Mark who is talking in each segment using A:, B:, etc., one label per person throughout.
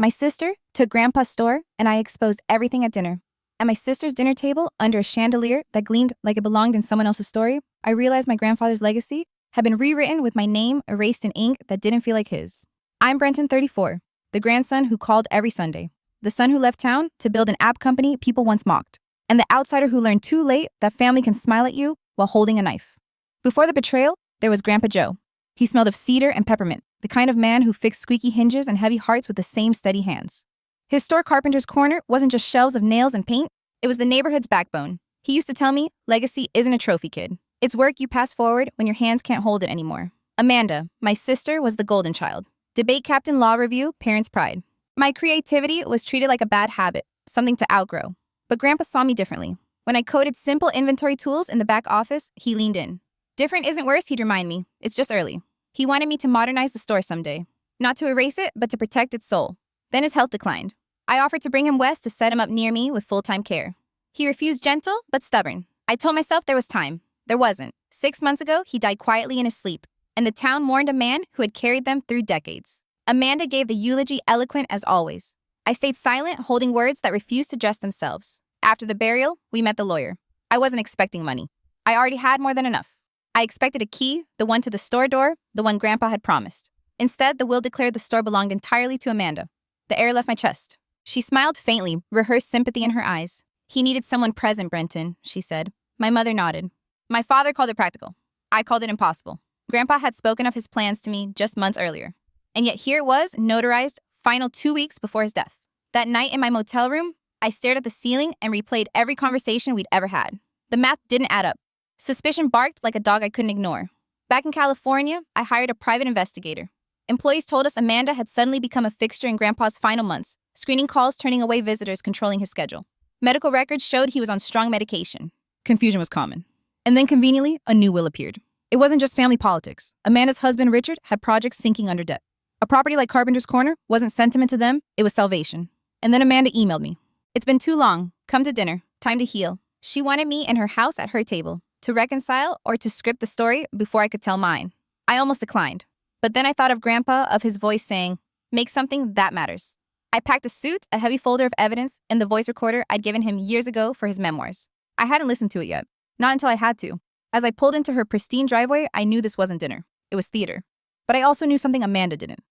A: My sister took Grandpa's store, and I exposed everything at dinner. At my sister's dinner table, under a chandelier that gleamed like it belonged in someone else's story, I realized my grandfather's legacy had been rewritten with my name erased in ink that didn't feel like his. I'm Brenton, 34, the grandson who called every Sunday, the son who left town to build an app company people once mocked, and the outsider who learned too late that family can smile at you while holding a knife. Before the betrayal, there was Grandpa Joe. He smelled of cedar and peppermint, the kind of man who fixed squeaky hinges and heavy hearts with the same steady hands. His store Carpenter's Corner wasn't just shelves of nails and paint, it was the neighborhood's backbone. He used to tell me, legacy isn't a trophy, kid. It's work you pass forward when your hands can't hold it anymore. Amanda, my sister, was the golden child. Debate captain, law review, parents' pride. My creativity was treated like a bad habit, something to outgrow. But Grandpa saw me differently. When I coded simple inventory tools in the back office, he leaned in. Different isn't worse, he'd remind me. It's just early. He wanted me to modernize the store someday. Not to erase it, but to protect its soul. Then his health declined. I offered to bring him west to set him up near me with full-time care. He refused, gentle but stubborn. I told myself there was time. There wasn't. 6 months ago, he died quietly in his sleep, and the town mourned a man who had carried them through decades. Amanda gave the eulogy eloquent as always. I stayed silent, holding words that refused to dress themselves. After the burial, we met the lawyer. I wasn't expecting money. I already had more than enough. I expected a key, the one to the store door, the one Grandpa had promised. Instead, the will declared the store belonged entirely to Amanda. The air left my chest. She smiled faintly, rehearsed sympathy in her eyes. He needed someone present, Brenton, she said. My mother nodded. My father called it practical. I called it impossible. Grandpa had spoken of his plans to me just months earlier. And yet here it was, notarized, final 2 weeks before his death. That night in my motel room, I stared at the ceiling and replayed every conversation we'd ever had. The math didn't add up. Suspicion barked like a dog I couldn't ignore. Back in California, I hired a private investigator. Employees told us Amanda had suddenly become a fixture in Grandpa's final months, screening calls, turning away visitors, controlling his schedule. Medical records showed he was on strong medication. Confusion was common. And then conveniently, a new will appeared. It wasn't just family politics. Amanda's husband, Richard, had projects sinking under debt. A property like Carpenter's Corner wasn't sentiment to them, it was salvation. And then Amanda emailed me. It's been too long. Come to dinner. Time to heal. She wanted me in her house at her table, to reconcile or to script the story before I could tell mine. I almost declined. But then I thought of Grandpa, of his voice saying, make something that matters. I packed a suit, a heavy folder of evidence, and the voice recorder I'd given him years ago for his memoirs. I hadn't listened to it yet. Not until I had to. As I pulled into her pristine driveway, I knew this wasn't dinner. It was theater. But I also knew something Amanda didn't.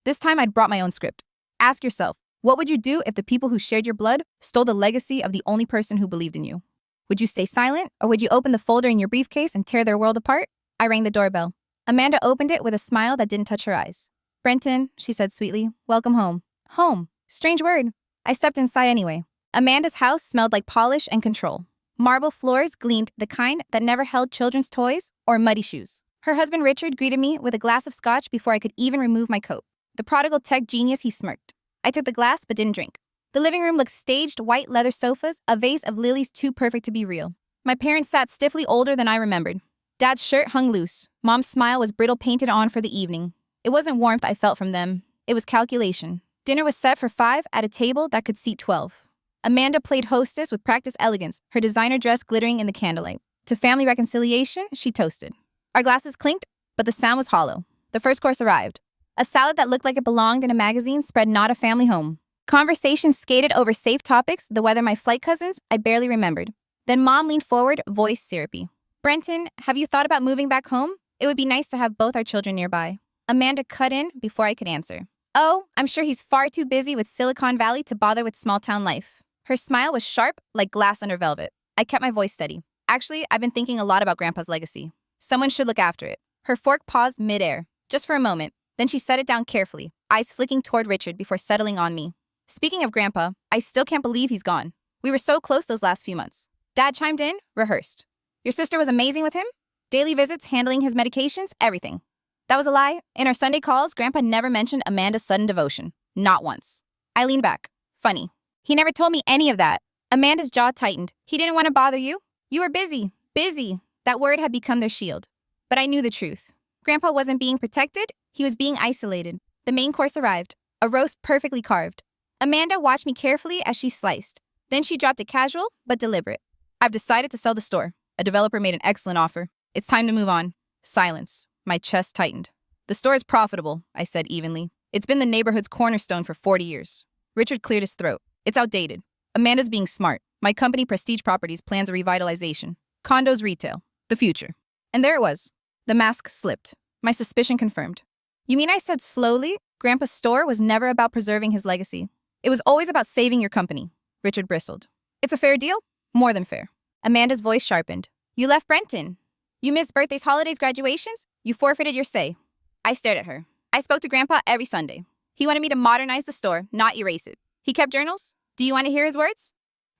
A: This time I'd brought my own script. Ask yourself, what would you do if the people who shared your blood stole the legacy of the only person who believed in you? Would you stay silent, or would you open the folder in your briefcase and tear their world apart? I rang the doorbell. Amanda opened it with a smile that didn't touch her eyes. Brenton, she said sweetly, welcome home. Home. Strange word. I stepped inside anyway. Amanda's house smelled like polish and control. Marble floors gleamed, the kind that never held children's toys or muddy shoes. Her husband Richard greeted me with a glass of scotch before I could even remove my coat. The prodigal tech genius, he smirked. I took the glass but didn't drink. The living room looked staged, white leather sofas, a vase of lilies too perfect to be real. My parents sat stiffly, older than I remembered. Dad's shirt hung loose. Mom's smile was brittle, painted on for the evening. It wasn't warmth I felt from them. It was calculation. Dinner was set for 5 at a table that could seat 12. Amanda played hostess with practiced elegance, her designer dress glittering in the candlelight. To family reconciliation, she toasted. Our glasses clinked, but the sound was hollow. The first course arrived. A salad that looked like it belonged in a magazine spread not a family home. Conversation skated over safe topics, the weather, my flight cousins, I barely remembered. Then Mom leaned forward, voice syrupy. Brenton, have you thought about moving back home? It would be nice to have both our children nearby. Amanda cut in before I could answer. Oh, I'm sure he's far too busy with Silicon Valley to bother with small-town life. Her smile was sharp, like glass under velvet. I kept my voice steady. Actually, I've been thinking a lot about Grandpa's legacy. Someone should look after it. Her fork paused mid-air, just for a moment. Then she set it down carefully, eyes flicking toward Richard before settling on me. Speaking of Grandpa, I still can't believe he's gone. We were so close those last few months. Dad chimed in, rehearsed. Your sister was amazing with him? Daily visits, handling his medications, everything. That was a lie. In our Sunday calls, Grandpa never mentioned Amanda's sudden devotion. Not once. I leaned back. Funny. He never told me any of that. Amanda's jaw tightened. He didn't want to bother you. You were busy. Busy. That word had become their shield. But I knew the truth. Grandpa wasn't being protected. He was being isolated. The main course arrived. A roast perfectly carved. Amanda watched me carefully as she sliced. Then she dropped it casual, but deliberate. I've decided to sell the store. A developer made an excellent offer. It's time to move on. Silence. My chest tightened. The store is profitable, I said evenly. It's been the neighborhood's cornerstone for 40 years. Richard cleared his throat. It's outdated. Amanda's being smart. My company, Prestige Properties, plans a revitalization. Condos retail. The future. And there it was. The mask slipped. My suspicion confirmed. You mean I said slowly? Grandpa's store was never about preserving his legacy. It was always about saving your company. Richard bristled. It's a fair deal? More than fair. Amanda's voice sharpened. You left Brenton. You missed birthdays, holidays, graduations. You forfeited your say. I stared at her. I spoke to Grandpa every Sunday. He wanted me to modernize the store, not erase it. He kept journals. Do you want to hear his words?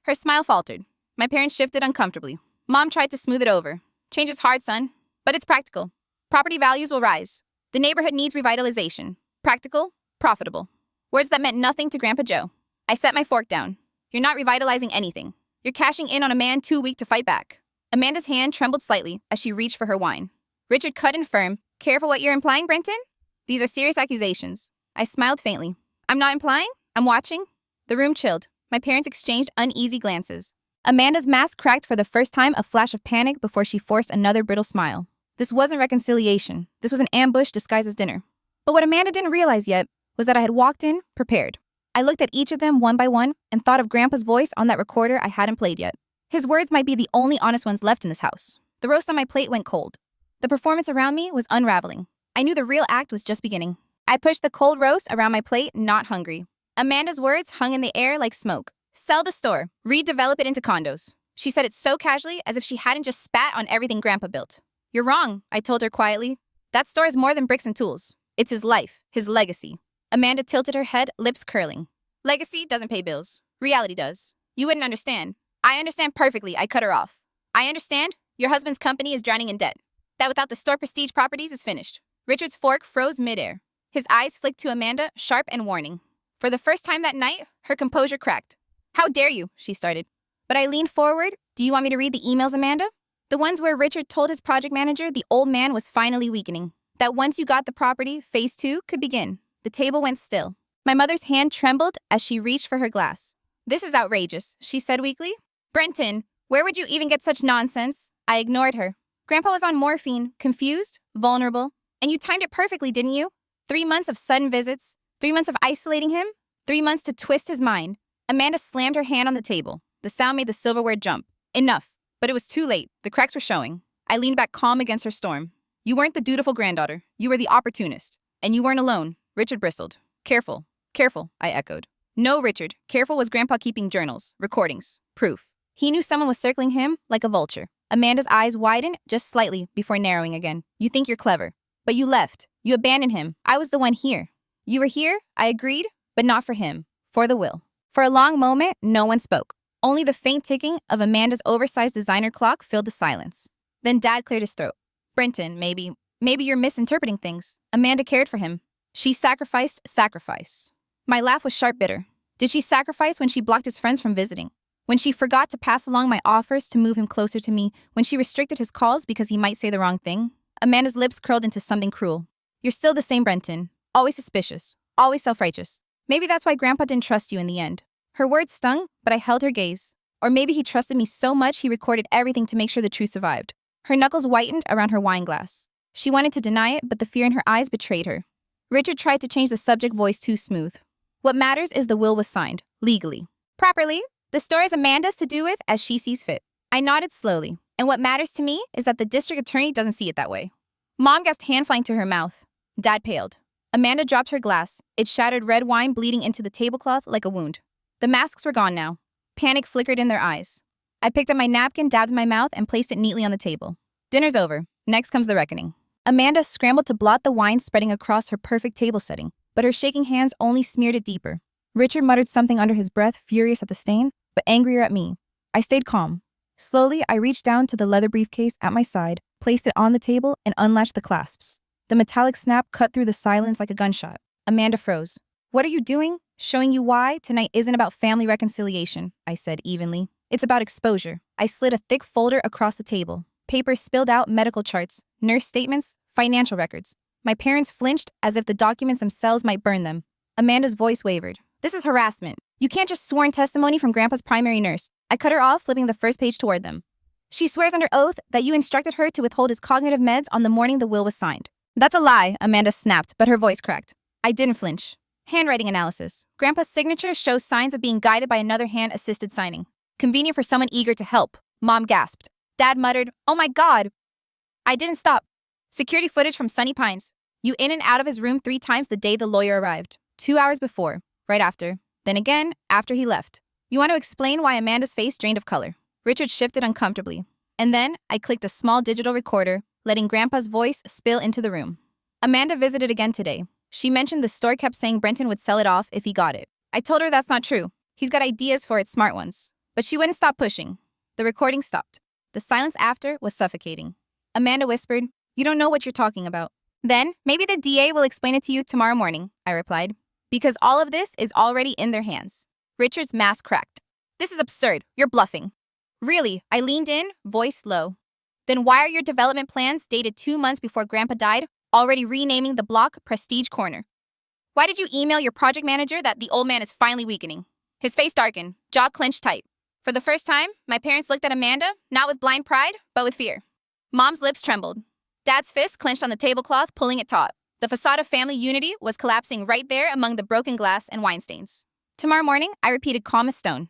A: Her smile faltered. My parents shifted uncomfortably. Mom tried to smooth it over. Change is hard, son, but it's practical. Property values will rise. The neighborhood needs revitalization. Practical, profitable. Words that meant nothing to Grandpa Joe. I set my fork down. You're not revitalizing anything. You're cashing in on a man too weak to fight back. Amanda's hand trembled slightly as she reached for her wine. Richard cut in firm. Careful what you're implying, Brenton? These are serious accusations. I smiled faintly. I'm not implying. I'm watching. The room chilled. My parents exchanged uneasy glances. Amanda's mask cracked for the first time, a flash of panic before she forced another brittle smile. This wasn't reconciliation. This was an ambush disguised as dinner. But what Amanda didn't realize yet was that I had walked in, prepared. I looked at each of them one by one and thought of Grandpa's voice on that recorder I hadn't played yet. His words might be the only honest ones left in this house. The roast on my plate went cold. The performance around me was unraveling. I knew the real act was just beginning. I pushed the cold roast around my plate, not hungry. Amanda's words hung in the air like smoke. Sell the store. Redevelop it into condos. She said it so casually, as if she hadn't just spat on everything Grandpa built. You're wrong, I told her quietly. That store is more than bricks and tools. It's his life, his legacy. Amanda tilted her head, lips curling. Legacy doesn't pay bills. Reality does. You wouldn't understand. I understand perfectly, I cut her off. I understand your husband's company is drowning in debt. That without the store Prestige Properties is finished. Richard's fork froze midair. His eyes flicked to Amanda, sharp and warning. For the first time that night, her composure cracked. How dare you, she started. But I leaned forward. Do you want me to read the emails, Amanda? The ones where Richard told his project manager the old man was finally weakening. That once you got the property, phase 2 could begin. The table went still. My mother's hand trembled as she reached for her glass. This is outrageous, she said weakly. Brenton, where would you even get such nonsense? I ignored her. Grandpa was on morphine, confused, vulnerable. And you timed it perfectly, didn't you? 3 months of sudden visits, 3 months of isolating him, 3 months to twist his mind. Amanda slammed her hand on the table. The sound made the silverware jump. Enough. But it was too late. The cracks were showing. I leaned back calm against her storm. You weren't the dutiful granddaughter. You were the opportunist. And you weren't alone. Richard bristled. Careful. Careful, I echoed. No, Richard. Careful was Grandpa keeping journals, recordings, proof. He knew someone was circling him like a vulture. Amanda's eyes widened just slightly before narrowing again. You think you're clever. But you left. You abandoned him. I was the one here. You were here, I agreed, but not for him. For the will. For a long moment, no one spoke. Only the faint ticking of Amanda's oversized designer clock filled the silence. Then Dad cleared his throat. Brenton, maybe you're misinterpreting things. Amanda cared for him. She sacrificed sacrifice. My laugh was sharp bitter. Did she sacrifice when she blocked his friends from visiting? When she forgot to pass along my offers to move him closer to me? When she restricted his calls because he might say the wrong thing? Amanda's lips curled into something cruel. You're still the same Brenton. Always suspicious. Always self-righteous. Maybe that's why Grandpa didn't trust you in the end. Her words stung, but I held her gaze. Or maybe he trusted me so much he recorded everything to make sure the truth survived. Her knuckles whitened around her wine glass. She wanted to deny it, but the fear in her eyes betrayed her. Richard tried to change the subject, voice too smooth. What matters is the will was signed, legally. Properly. The store is Amanda's to do with as she sees fit. I nodded slowly. And what matters to me is that the district attorney doesn't see it that way. Mom gasped, hand flying to her mouth. Dad paled. Amanda dropped her glass, its shattered red wine bleeding into the tablecloth like a wound. The masks were gone now. Panic flickered in their eyes. I picked up my napkin, dabbed in my mouth, and placed it neatly on the table. Dinner's over. Next comes the reckoning. Amanda scrambled to blot the wine spreading across her perfect table setting, but her shaking hands only smeared it deeper. Richard muttered something under his breath, furious at the stain, but angrier at me. I stayed calm. Slowly, I reached down to the leather briefcase at my side, placed it on the table, and unlatched the clasps. The metallic snap cut through the silence like a gunshot. Amanda froze. What are you doing? Showing you why tonight isn't about family reconciliation, I said evenly. It's about exposure. I slid a thick folder across the table. Papers spilled out, medical charts, nurse statements, financial records. My parents flinched as if the documents themselves might burn them. Amanda's voice wavered. This is harassment. You can't just sworn testimony from Grandpa's primary nurse. I cut her off, flipping the first page toward them. She swears under oath that you instructed her to withhold his cognitive meds on the morning the will was signed. That's a lie, Amanda snapped, but her voice cracked. I didn't flinch. Handwriting analysis. Grandpa's signature shows signs of being guided by another hand-assisted signing. Convenient for someone eager to help. Mom gasped. Dad muttered, "Oh my God." I didn't stop. Security footage from Sunny Pines. You in and out of his room 3 times the day the lawyer arrived. 2 hours before, right after, then again after he left. You want to explain why Amanda's face drained of color? Richard shifted uncomfortably. And then I clicked a small digital recorder, letting Grandpa's voice spill into the room. Amanda visited again today. She mentioned the store kept saying Brenton would sell it off if he got it. I told her that's not true. He's got ideas for it, smart ones. But she wouldn't stop pushing. The recording stopped. The silence after was suffocating. Amanda whispered, "You don't know what you're talking about." "Then, maybe the DA will explain it to you tomorrow morning," I replied. "Because all of this is already in their hands." Richard's mask cracked. "This is absurd. You're bluffing." "Really?" I leaned in, voice low. "Then why are your development plans dated 2 months before Grandpa died already renaming the block Prestige Corner? Why did you email your project manager that the old man is finally weakening?" His face darkened, jaw clenched tight. For the first time, my parents looked at Amanda, not with blind pride, but with fear. Mom's lips trembled. Dad's fist clenched on the tablecloth, pulling it taut. The facade of family unity was collapsing right there among the broken glass and wine stains. Tomorrow morning, I repeated calm as stone.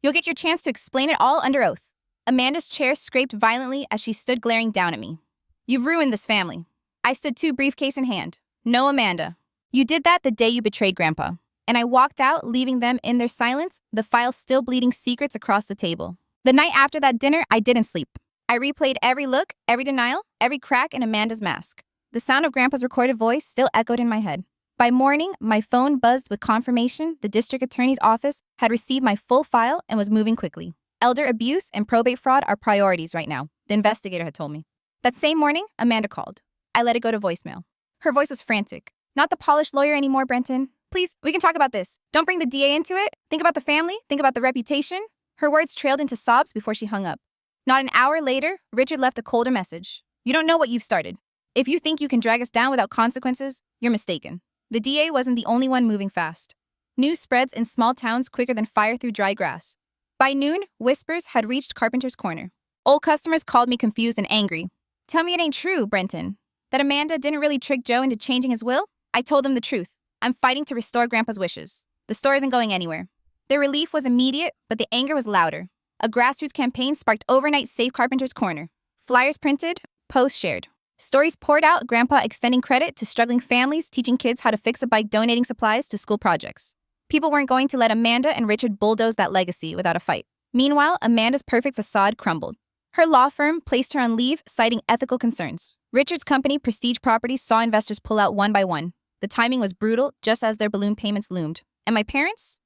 A: "You'll get your chance to explain it all under oath." Amanda's chair scraped violently as she stood glaring down at me. "You've ruined this family." I stood 2 briefcase in hand. "No, Amanda. You did that the day you betrayed Grandpa." And I walked out, leaving them in their silence, the file still bleeding secrets across the table. The night after that dinner, I didn't sleep. I replayed every look, every denial, every crack in Amanda's mask. The sound of Grandpa's recorded voice still echoed in my head. By morning, my phone buzzed with confirmation the district attorney's office had received my full file and was moving quickly. Elder abuse and probate fraud are priorities right now, the investigator had told me. That same morning, Amanda called. I let it go to voicemail. Her voice was frantic. "Not the polished lawyer anymore, Brenton. Please, we can talk about this. Don't bring the DA into it. Think about the family. Think about the reputation." Her words trailed into sobs before she hung up. Not an hour later, Richard left a colder message. "You don't know what you've started. If you think you can drag us down without consequences, you're mistaken." The DA wasn't the only one moving fast. News spreads in small towns quicker than fire through dry grass. By noon, whispers had reached Carpenter's Corner. Old customers called me confused and angry. "Tell me it ain't true, Brenton. That Amanda didn't really trick Joe into changing his will?" I told them the truth. I'm fighting to restore Grandpa's wishes. The store isn't going anywhere. Their relief was immediate, but the anger was louder. A grassroots campaign sparked overnight Save Carpenter's Corner. Flyers printed, posts shared. Stories poured out, Grandpa extending credit to struggling families, teaching kids how to fix a bike, donating supplies to school projects. People weren't going to let Amanda and Richard bulldoze that legacy without a fight. Meanwhile, Amanda's perfect facade crumbled. Her law firm placed her on leave, citing ethical concerns. Richard's company, Prestige Properties, saw investors pull out one by one. The timing was brutal, just as their balloon payments loomed. And my parents?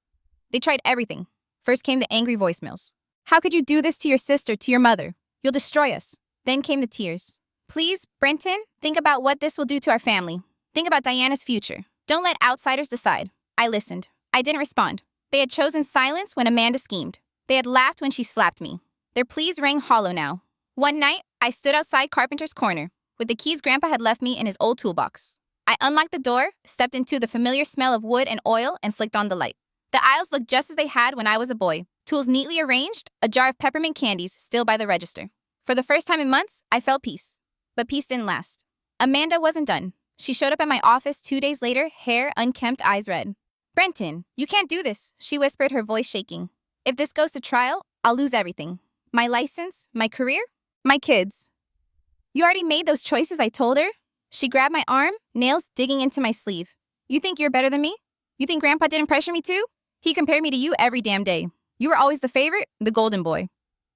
A: They tried everything. First came the angry voicemails. "How could you do this to your sister, to your mother? You'll destroy us." Then came the tears. "Please, Brenton, think about what this will do to our family. Think about Diana's future. Don't let outsiders decide." I listened. I didn't respond. They had chosen silence when Amanda schemed. They had laughed when she slapped me. Their pleas rang hollow now. One night, I stood outside Carpenter's Corner, with the keys Grandpa had left me in his old toolbox. I unlocked the door, stepped into the familiar smell of wood and oil, and flicked on the light. The aisles looked just as they had when I was a boy. Tools neatly arranged, a jar of peppermint candies still by the register. For the first time in months, I felt peace. But peace didn't last. Amanda wasn't done. She showed up at my office 2 days later, hair unkempt, eyes red. "Brenton, you can't do this," she whispered, her voice shaking. "If this goes to trial, I'll lose everything. My license, my career, my kids." "You already made those choices," I told her. She grabbed my arm, nails digging into my sleeve. "You think you're better than me? You think Grandpa didn't pressure me too? He compared me to you every damn day. You were always the favorite, the golden boy.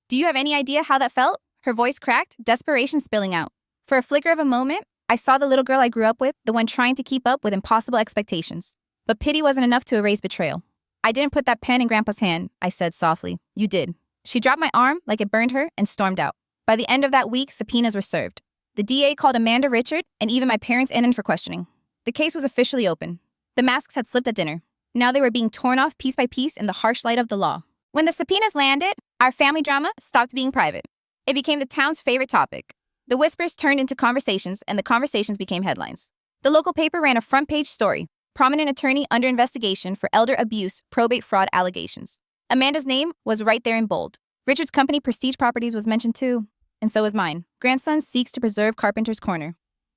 A: Do you have any idea how that felt?" Her voice cracked, desperation spilling out. For a flicker of a moment, I saw the little girl I grew up with, the one trying to keep up with impossible expectations. But pity wasn't enough to erase betrayal. "I didn't put that pen in Grandpa's hand," I said softly. "You did." She dropped my arm like it burned her and stormed out. By the end of that week, subpoenas were served. The DA called Amanda, Richard, and even my parents in for questioning. The case was officially open. The masks had slipped at dinner. Now they were being torn off piece by piece in the harsh light of the law. When the subpoenas landed, our family drama stopped being private. It became the town's favorite topic. The whispers turned into conversations, and the conversations became headlines. The local paper ran a front-page story. Prominent attorney under investigation for elder abuse, probate fraud allegations. Amanda's name was right there in bold. Richard's company, Prestige Properties, was mentioned too. And so was mine. Grandson seeks to preserve Carpenter's Corner.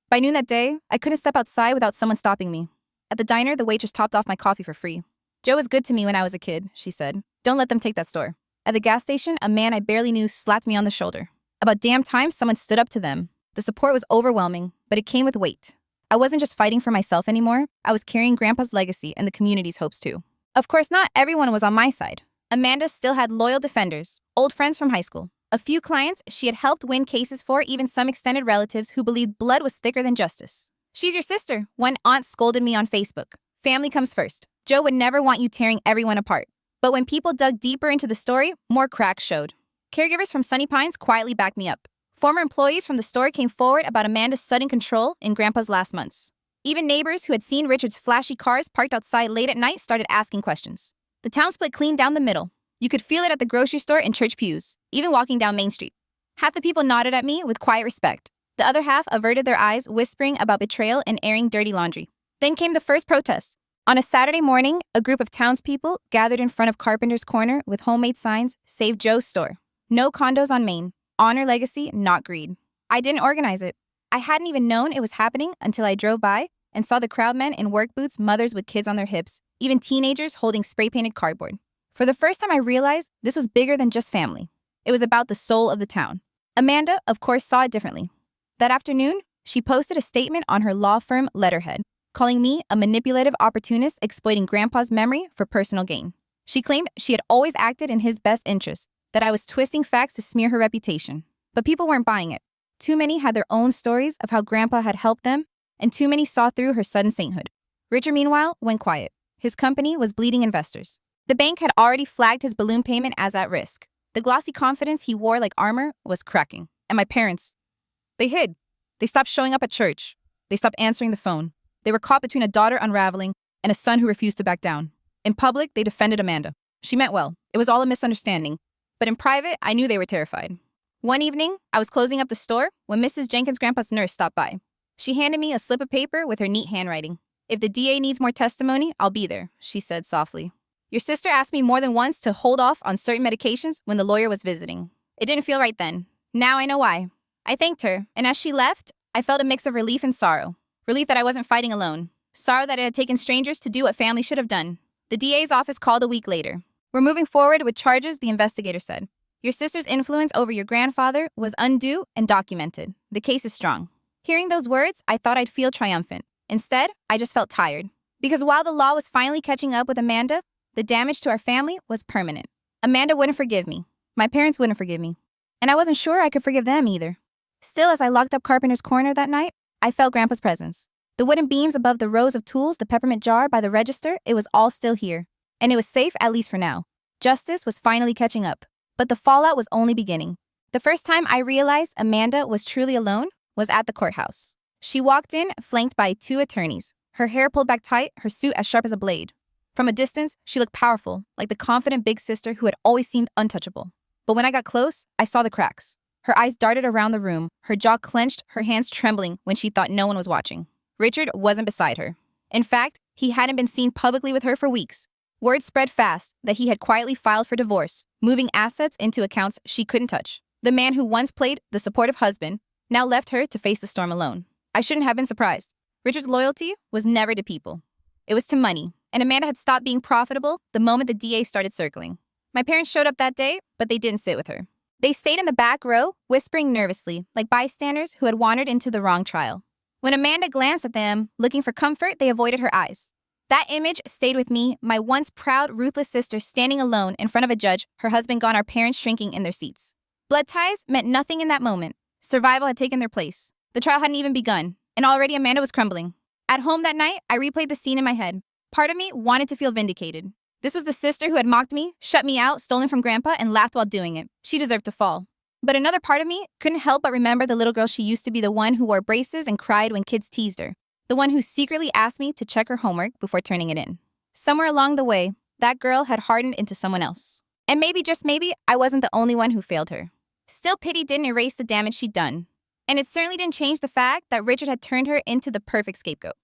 A: By noon that day, I couldn't step outside without someone stopping me. At the diner, the waitress topped off my coffee for free. Joe was good to me when I was a kid, she said. Don't let them take that store. At the gas station, a man I barely knew slapped me on the shoulder. About damn time someone stood up to them. The support was overwhelming, but it came with weight. I wasn't just fighting for myself anymore, I was carrying Grandpa's legacy and the community's hopes too. Of course, not everyone was on my side. Amanda still had loyal defenders, old friends from high school, a few clients she had helped win cases for, even some extended relatives who believed blood was thicker than justice. She's your sister, one aunt scolded me on Facebook. Family comes first. Joe would never want you tearing everyone apart. But when people dug deeper into the story, more cracks showed. Caregivers from Sunny Pines quietly backed me up. Former employees from the store came forward about Amanda's sudden control in Grandpa's last months. Even neighbors who had seen Richard's flashy cars parked outside late at night started asking questions. The town split clean down the middle. You could feel it at the grocery store and church pews, even walking down Main Street. Half the people nodded at me with quiet respect. The other half averted their eyes, whispering about betrayal and airing dirty laundry. Then came the first protest. On a Saturday morning, a group of townspeople gathered in front of Carpenter's Corner with homemade signs, Save Joe's Store. No condos on Main. Honor legacy, not greed. I didn't organize it. I hadn't even known it was happening until I drove by and saw the crowd men in work boots, mothers with kids on their hips, even teenagers holding spray-painted cardboard. For the first time, I realized this was bigger than just family. It was about the soul of the town. Amanda, of course, saw it differently. That afternoon, she posted a statement on her law firm letterhead, calling me a manipulative opportunist exploiting Grandpa's memory for personal gain. She claimed she had always acted in his best interest, that I was twisting facts to smear her reputation. But people weren't buying it. Too many had their own stories of how Grandpa had helped them, and too many saw through her sudden sainthood. Richard, meanwhile, went quiet. His company was bleeding investors. The bank had already flagged his balloon payment as at risk. The glossy confidence he wore like armor was cracking. And my parents, they hid. They stopped showing up at church. They stopped answering the phone. They were caught between a daughter unraveling and a son who refused to back down. In public, they defended Amanda. She meant well. It was all a misunderstanding. But in private, I knew they were terrified. One evening, I was closing up the store when Mrs. Jenkins' grandpa's nurse stopped by. She handed me a slip of paper with her neat handwriting. If the DA needs more testimony, I'll be there, she said softly. Your sister asked me more than once to hold off on certain medications when the lawyer was visiting. It didn't feel right then. Now I know why. I thanked her, and as she left, I felt a mix of relief and sorrow. Relief that I wasn't fighting alone. Sorrow that it had taken strangers to do what family should have done. The DA's office called a week later. We're moving forward with charges, the investigator said. Your sister's influence over your grandfather was undue and documented. The case is strong. Hearing those words, I thought I'd feel triumphant. Instead, I just felt tired. Because while the law was finally catching up with Amanda, the damage to our family was permanent. Amanda wouldn't forgive me. My parents wouldn't forgive me. And I wasn't sure I could forgive them either. Still, as I locked up Carpenter's Corner that night, I felt Grandpa's presence. The wooden beams above the rows of tools, the peppermint jar by the register, it was all still here. And it was safe, at least for now. Justice was finally catching up. But the fallout was only beginning. The first time I realized Amanda was truly alone was at the courthouse. She walked in, flanked by 2 attorneys. Her hair pulled back tight, her suit as sharp as a blade. From a distance, she looked powerful, like the confident big sister who had always seemed untouchable. But when I got close, I saw the cracks. Her eyes darted around the room, her jaw clenched, her hands trembling when she thought no one was watching. Richard wasn't beside her. In fact, he hadn't been seen publicly with her for weeks. Word spread fast that he had quietly filed for divorce, moving assets into accounts she couldn't touch. The man who once played the supportive husband now left her to face the storm alone. I shouldn't have been surprised. Richard's loyalty was never to people. It was to money, and Amanda had stopped being profitable the moment the DA started circling. My parents showed up that day, but they didn't sit with her. They stayed in the back row, whispering nervously, like bystanders who had wandered into the wrong trial. When Amanda glanced at them, looking for comfort, they avoided her eyes. That image stayed with me, my once proud, ruthless sister standing alone in front of a judge, her husband gone, our parents shrinking in their seats. Blood ties meant nothing in that moment. Survival had taken their place. The trial hadn't even begun, and already Amanda was crumbling. At home that night, I replayed the scene in my head. Part of me wanted to feel vindicated. This was the sister who had mocked me, shut me out, stolen from Grandpa, and laughed while doing it. She deserved to fall. But another part of me couldn't help but remember the little girl she used to be, the one who wore braces and cried when kids teased her. The one who secretly asked me to check her homework before turning it in. Somewhere along the way, that girl had hardened into someone else. And maybe, just maybe, I wasn't the only one who failed her. Still, pity didn't erase the damage she'd done. And it certainly didn't change the fact that Richard had turned her into the perfect scapegoat.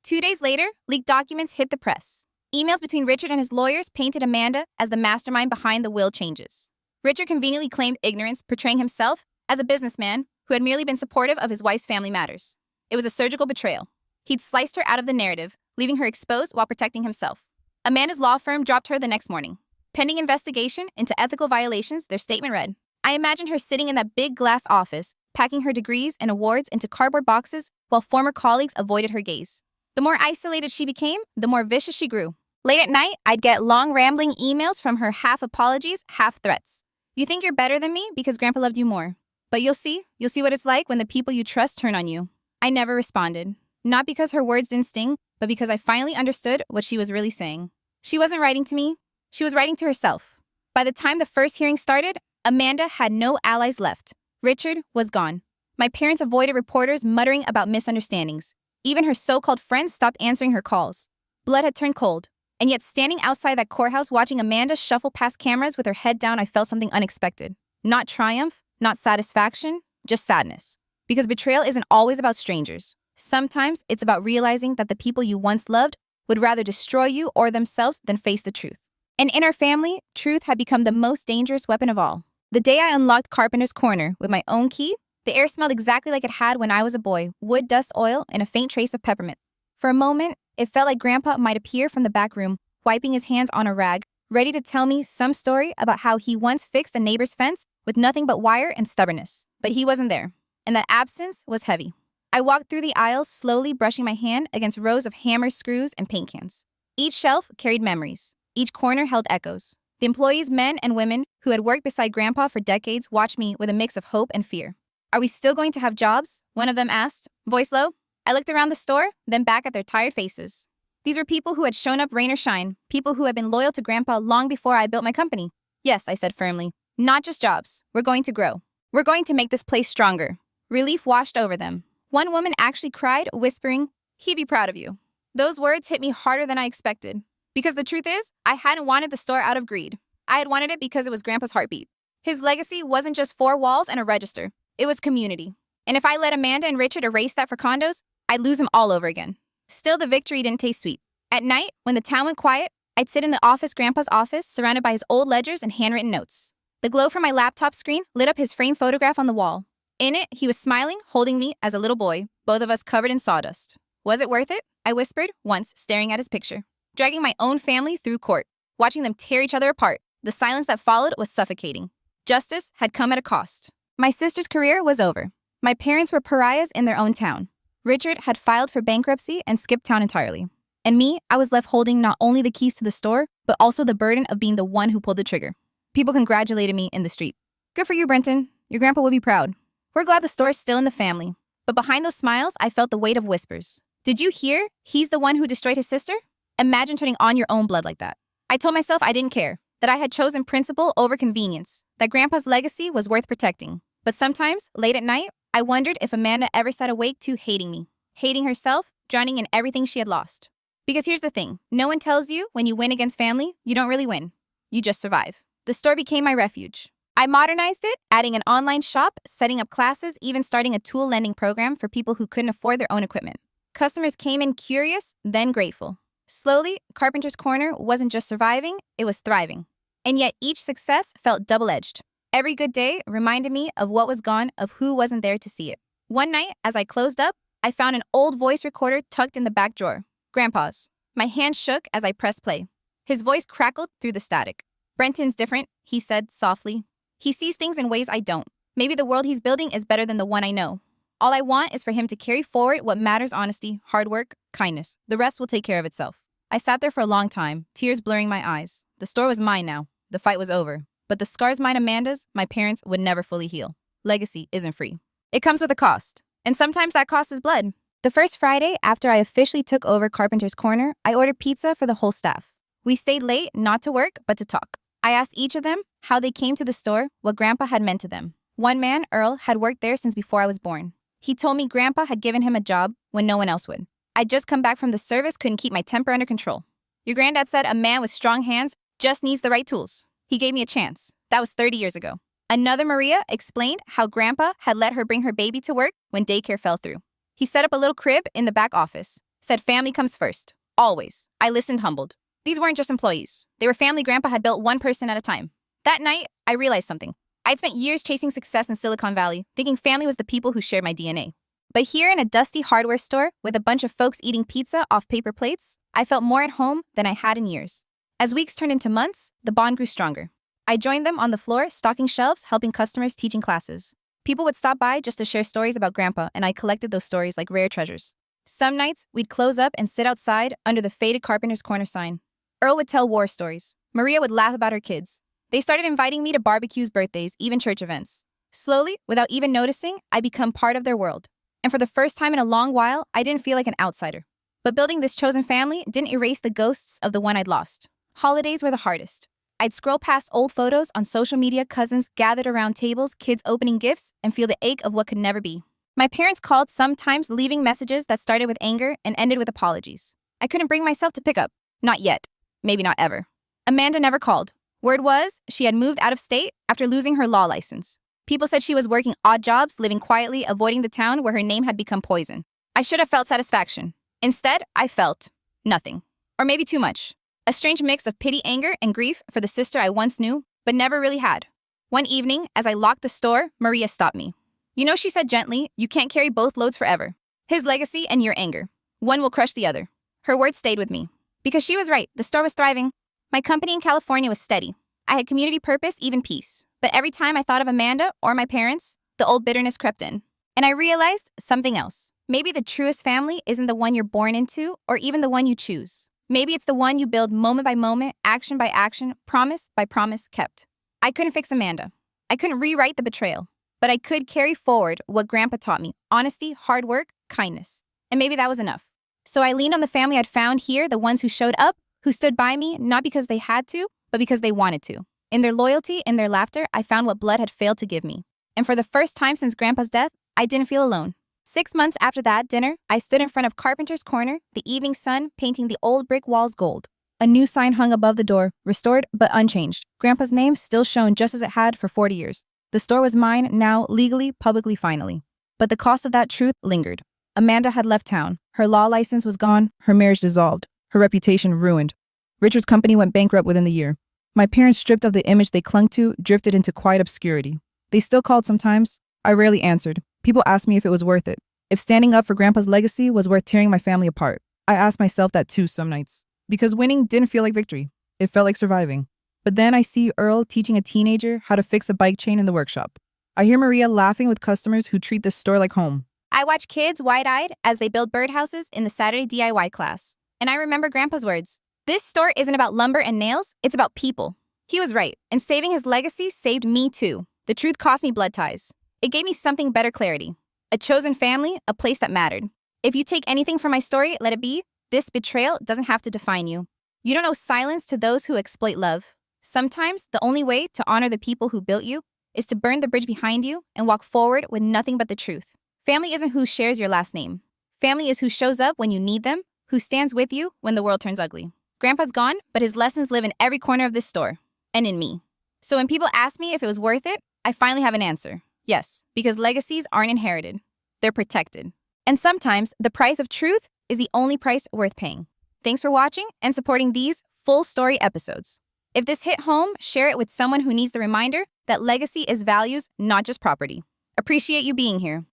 A: 2 days later, leaked documents hit the press. Emails between Richard and his lawyers painted Amanda as the mastermind behind the will changes. Richard conveniently claimed ignorance, portraying himself as a businessman who had merely been supportive of his wife's family matters. It was a surgical betrayal. He'd sliced her out of the narrative, leaving her exposed while protecting himself. Amanda's law firm dropped her the next morning. Pending investigation into ethical violations, their statement read, I imagined her sitting in that big glass office, packing her degrees and awards into cardboard boxes while former colleagues avoided her gaze. The more isolated she became, the more vicious she grew. Late at night, I'd get long rambling emails from her, half apologies, half threats. You think you're better than me because Grandpa loved you more. But you'll see what it's like when the people you trust turn on you. I never responded. Not because her words didn't sting, but because I finally understood what she was really saying. She wasn't writing to me. She was writing to herself. By the time the first hearing started, Amanda had no allies left. Richard was gone. My parents avoided reporters muttering about misunderstandings. Even her so-called friends stopped answering her calls. Blood had turned cold. And yet standing outside that courthouse watching Amanda shuffle past cameras with her head down, I felt something unexpected. Not triumph, not satisfaction, just sadness. Because betrayal isn't always about strangers. Sometimes it's about realizing that the people you once loved would rather destroy you or themselves than face the truth. And in our family, truth had become the most dangerous weapon of all. The day I unlocked Carpenter's Corner with my own key, the air smelled exactly like it had when I was a boy, wood, dust, oil, and a faint trace of peppermint. For a moment, it felt like Grandpa might appear from the back room, wiping his hands on a rag, ready to tell me some story about how he once fixed a neighbor's fence with nothing but wire and stubbornness. But he wasn't there, and that absence was heavy. I walked through the aisles, slowly brushing my hand against rows of hammers, screws, and paint cans. Each shelf carried memories. Each corner held echoes. The employees, men and women who had worked beside Grandpa for decades, watched me with a mix of hope and fear. Are we still going to have jobs? One of them asked, voice low. I looked around the store, then back at their tired faces. These were people who had shown up rain or shine, people who had been loyal to Grandpa long before I built my company. Yes, I said firmly. Not just jobs. We're going to grow. We're going to make this place stronger. Relief washed over them. One woman actually cried, whispering, he'd be proud of you. Those words hit me harder than I expected. Because the truth is, I hadn't wanted the store out of greed. I had wanted it because it was Grandpa's heartbeat. His legacy wasn't just 4 walls and a register. It was community. And if I let Amanda and Richard erase that for condos, I'd lose them all over again. Still, the victory didn't taste sweet. At night, when the town went quiet, I'd sit in the office, Grandpa's office, surrounded by his old ledgers and handwritten notes. The glow from my laptop screen lit up his framed photograph on the wall. In it, he was smiling, holding me as a little boy, both of us covered in sawdust. Was it worth it? I whispered, once, staring at his picture. Dragging my own family through court, watching them tear each other apart. The silence that followed was suffocating. Justice had come at a cost. My sister's career was over. My parents were pariahs in their own town. Richard had filed for bankruptcy and skipped town entirely. And me, I was left holding not only the keys to the store, but also the burden of being the one who pulled the trigger. People congratulated me in the street. Good for you, Brenton. Your grandpa would be proud. We're glad the store is still in the family. But behind those smiles, I felt the weight of whispers. Did you hear? He's the one who destroyed his sister? Imagine turning on your own blood like that. I told myself I didn't care, that I had chosen principle over convenience, that Grandpa's legacy was worth protecting. But sometimes, late at night, I wondered if Amanda ever sat awake too hating me, hating herself, drowning in everything she had lost. Because here's the thing, no one tells you when you win against family, you don't really win. You just survive. The store became my refuge. I modernized it, adding an online shop, setting up classes, even starting a tool lending program for people who couldn't afford their own equipment. Customers came in curious, then grateful. Slowly, Carpenter's Corner wasn't just surviving, it was thriving. And yet each success felt double-edged. Every good day reminded me of what was gone, of who wasn't there to see it. One night, as I closed up, I found an old voice recorder tucked in the back drawer. Grandpa's. My hand shook as I pressed play. His voice crackled through the static. Brenton's different, he said softly. He sees things in ways I don't. Maybe the world he's building is better than the one I know. All I want is for him to carry forward what matters: honesty, hard work, kindness. The rest will take care of itself. I sat there for a long time, tears blurring my eyes. The store was mine now. The fight was over. But the scars mine Amanda's, my parents would never fully heal. Legacy isn't free. It comes with a cost. And sometimes that cost is blood. The first Friday after I officially took over Carpenter's Corner, I ordered pizza for the whole staff. We stayed late, not to work, but to talk. I asked each of them how they came to the store, what Grandpa had meant to them. One man, Earl, had worked there since before I was born. He told me Grandpa had given him a job when no one else would. I'd just come back from the service, couldn't keep my temper under control. Your granddad said a man with strong hands just needs the right tools. He gave me a chance. That was 30 years ago. Another Maria explained how Grandpa had let her bring her baby to work when daycare fell through. He set up a little crib in the back office, said family comes first. Always. I listened humbled. These weren't just employees. They were family Grandpa had built one person at a time. That night, I realized something. I'd spent years chasing success in Silicon Valley, thinking family was the people who shared my DNA. But here in a dusty hardware store with a bunch of folks eating pizza off paper plates, I felt more at home than I had in years. As weeks turned into months, the bond grew stronger. I joined them on the floor, stocking shelves, helping customers, teaching classes. People would stop by just to share stories about Grandpa, and I collected those stories like rare treasures. Some nights, we'd close up and sit outside under the faded Carpenter's Corner sign. Earl would tell war stories. Maria would laugh about her kids. They started inviting me to barbecues, birthdays, even church events. Slowly, without even noticing, I become part of their world. And for the first time in a long while, I didn't feel like an outsider. But building this chosen family didn't erase the ghosts of the one I'd lost. Holidays were the hardest. I'd scroll past old photos on social media, cousins gathered around tables, kids opening gifts, and feel the ache of what could never be. My parents called, sometimes leaving messages that started with anger and ended with apologies. I couldn't bring myself to pick up. Not yet. Maybe not ever. Amanda never called. Word was, she had moved out of state after losing her law license. People said she was working odd jobs, living quietly, avoiding the town where her name had become poison. I should have felt satisfaction. Instead, I felt nothing. Or maybe too much. A strange mix of pity, anger, and grief for the sister I once knew, but never really had. One evening, as I locked the store, Maria stopped me. You know, she said gently, you can't carry both loads forever. His legacy and your anger. One will crush the other. Her words stayed with me. Because she was right, the store was thriving. My company in California was steady. I had community purpose, even peace. But every time I thought of Amanda or my parents, the old bitterness crept in. And I realized something else. Maybe the truest family isn't the one you're born into or even the one you choose. Maybe it's the one you build moment by moment, action by action, promise by promise kept. I couldn't fix Amanda. I couldn't rewrite the betrayal. But I could carry forward what Grandpa taught me: honesty, hard work, kindness. And maybe that was enough. So I leaned on the family I'd found here, the ones who showed up, who stood by me, not because they had to, but because they wanted to. In their loyalty, in their laughter, I found what blood had failed to give me. And for the first time since Grandpa's death, I didn't feel alone. 6 months after that dinner, I stood in front of Carpenter's Corner, the evening sun painting the old brick walls gold. A new sign hung above the door, restored but unchanged. Grandpa's name still shone just as it had for 40 years. The store was mine now, legally, publicly, finally. But the cost of that truth lingered. Amanda had left town. Her law license was gone, her marriage dissolved, her reputation ruined. Richard's company went bankrupt within the year. My parents, stripped of the image they clung to, drifted into quiet obscurity. They still called sometimes. I rarely answered. People asked me if it was worth it. If standing up for Grandpa's legacy was worth tearing my family apart. I asked myself that too some nights. Because winning didn't feel like victory. It felt like surviving. But then I see Earl teaching a teenager how to fix a bike chain in the workshop. I hear Maria laughing with customers who treat this store like home. I watch kids wide-eyed as they build birdhouses in the Saturday DIY class. And I remember Grandpa's words. This store isn't about lumber and nails, it's about people. He was right, and saving his legacy saved me too. The truth cost me blood ties. It gave me something better: clarity. A chosen family, a place that mattered. If you take anything from my story, let it be, this betrayal doesn't have to define you. You don't owe silence to those who exploit love. Sometimes, the only way to honor the people who built you is to burn the bridge behind you and walk forward with nothing but the truth. Family isn't who shares your last name. Family is who shows up when you need them, who stands with you when the world turns ugly. Grandpa's gone, but his lessons live in every corner of this store, and in me. So when people ask me if it was worth it, I finally have an answer. Yes, because legacies aren't inherited. They're protected. And sometimes, the price of truth is the only price worth paying. Thanks for watching and supporting these full story episodes. If this hit home, share it with someone who needs the reminder that legacy is values, not just property. Appreciate you being here.